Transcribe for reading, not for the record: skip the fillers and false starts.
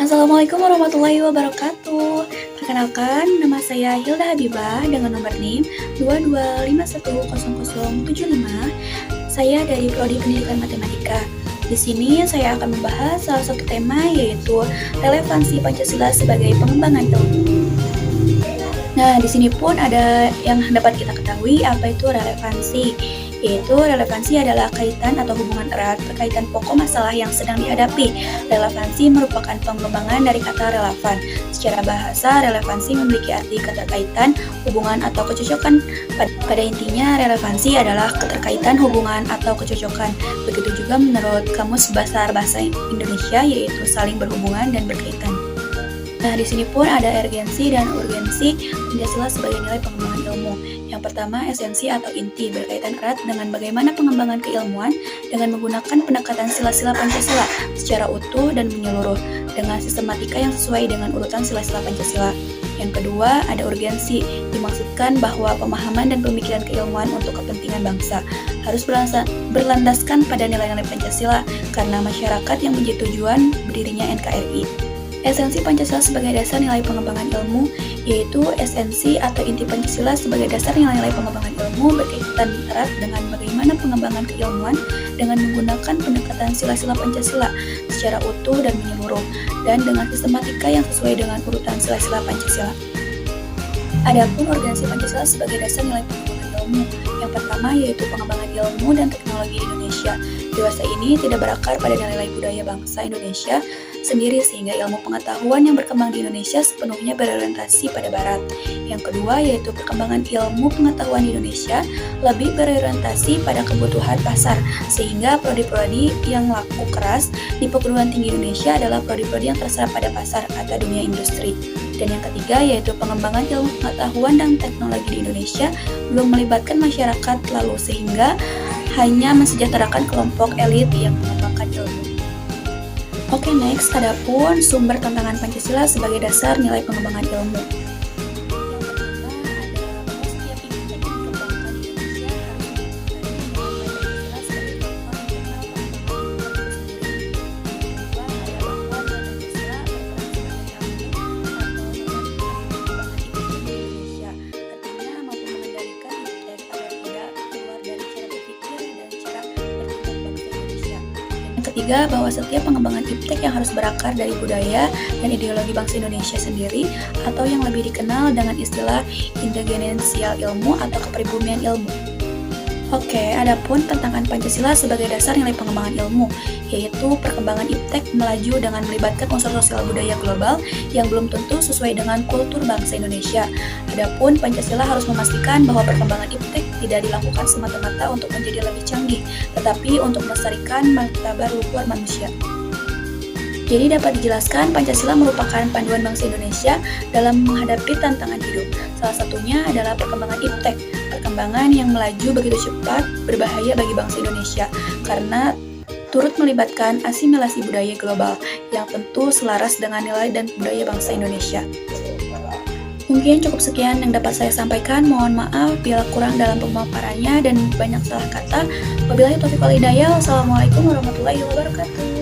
Assalamualaikum warahmatullahi wabarakatuh. Perkenalkan, nama saya Hilda Habibah dengan nomor NIM 22510075. Saya dari Prodi Pendidikan Matematika. Di sini saya akan membahas salah satu tema, yaitu relevansi Pancasila sebagai pengembangan ilmu. Nah, di sini pun ada yang dapat kita ketahui apa itu relevansi. Yaitu relevansi adalah kaitan atau hubungan erat berkaitan pokok masalah yang sedang dihadapi. Relevansi merupakan pengembangan dari kata relevan. Secara bahasa, relevansi memiliki arti keterkaitan, hubungan atau kecocokan. Pada intinya, relevansi adalah keterkaitan, hubungan atau kecocokan. Begitu juga menurut Kamus Besar Bahasa Indonesia, yaitu saling berhubungan dan berkaitan. Nah, di sini pun ada urgensi dan urgensi Pancasila sebagai nilai pengembangan ilmu. Yang pertama, esensi atau inti berkaitan erat dengan bagaimana pengembangan keilmuan dengan menggunakan pendekatan sila-sila Pancasila secara utuh dan menyeluruh dengan sistematika yang sesuai dengan urutan sila-sila Pancasila. Yang kedua, ada urgensi, dimaksudkan bahwa pemahaman dan pemikiran keilmuan untuk kepentingan bangsa harus berlandaskan pada nilai-nilai Pancasila karena masyarakat yang menjadi tujuan berdirinya NKRI. Esensi Pancasila sebagai dasar nilai pengembangan ilmu, yaitu esensi atau inti Pancasila sebagai dasar nilai-nilai pengembangan ilmu berkaitan erat dengan bagaimana pengembangan keilmuan dengan menggunakan pendekatan sila-sila Pancasila secara utuh dan menyeluruh, dan dengan sistematika yang sesuai dengan urutan sila-sila Pancasila. Adapun urgensi Pancasila sebagai dasar nilai pengembangan ilmu, yang pertama yaitu pengembangan ilmu dan teknologi di Indonesia. Dewasa ini tidak berakar pada nilai budaya bangsa Indonesia sendiri sehingga ilmu pengetahuan yang berkembang di Indonesia sepenuhnya berorientasi pada Barat. Yang kedua yaitu perkembangan ilmu pengetahuan di Indonesia lebih berorientasi pada kebutuhan pasar sehingga prodi-prodi yang laku keras di perguruan tinggi Indonesia adalah prodi-prodi yang terserap pada pasar atau dunia industri. Dan yang ketiga yaitu pengembangan ilmu pengetahuan dan teknologi di Indonesia belum melibatkan masyarakat lalu sehingga hanya mensejahterakan kelompok elit yang mengembangkan ilmu. Oke, next, adapun sumber tantangan Pancasila sebagai dasar nilai pengembangan ilmu. Ketiga, bahwa setiap pengembangan iptek yang harus berakar dari budaya dan ideologi bangsa Indonesia sendiri atau yang lebih dikenal dengan istilah independensial ilmu atau kepribumian ilmu. Oke, adapun tantangan Pancasila sebagai dasar nilai pengembangan ilmu, yaitu perkembangan iptek melaju dengan melibatkan unsur sosial budaya global yang belum tentu sesuai dengan kultur bangsa Indonesia. Adapun Pancasila harus memastikan bahwa perkembangan iptek tidak dilakukan semata-mata untuk menjadi lebih canggih, tetapi untuk melestarikan martabat luhur manusia. Jadi dapat dijelaskan Pancasila merupakan panduan bangsa Indonesia dalam menghadapi tantangan hidup. Salah satunya adalah perkembangan iptek, perkembangan yang melaju begitu cepat berbahaya bagi bangsa Indonesia karena turut melibatkan asimilasi budaya global yang tentu selaras dengan nilai dan budaya bangsa Indonesia. Mungkin cukup sekian yang dapat saya sampaikan. Mohon maaf bila kurang dalam pemaparannya dan banyak salah kata. Wabillahi taufiq wal hidayah. Wassalamualaikum warahmatullahi wabarakatuh.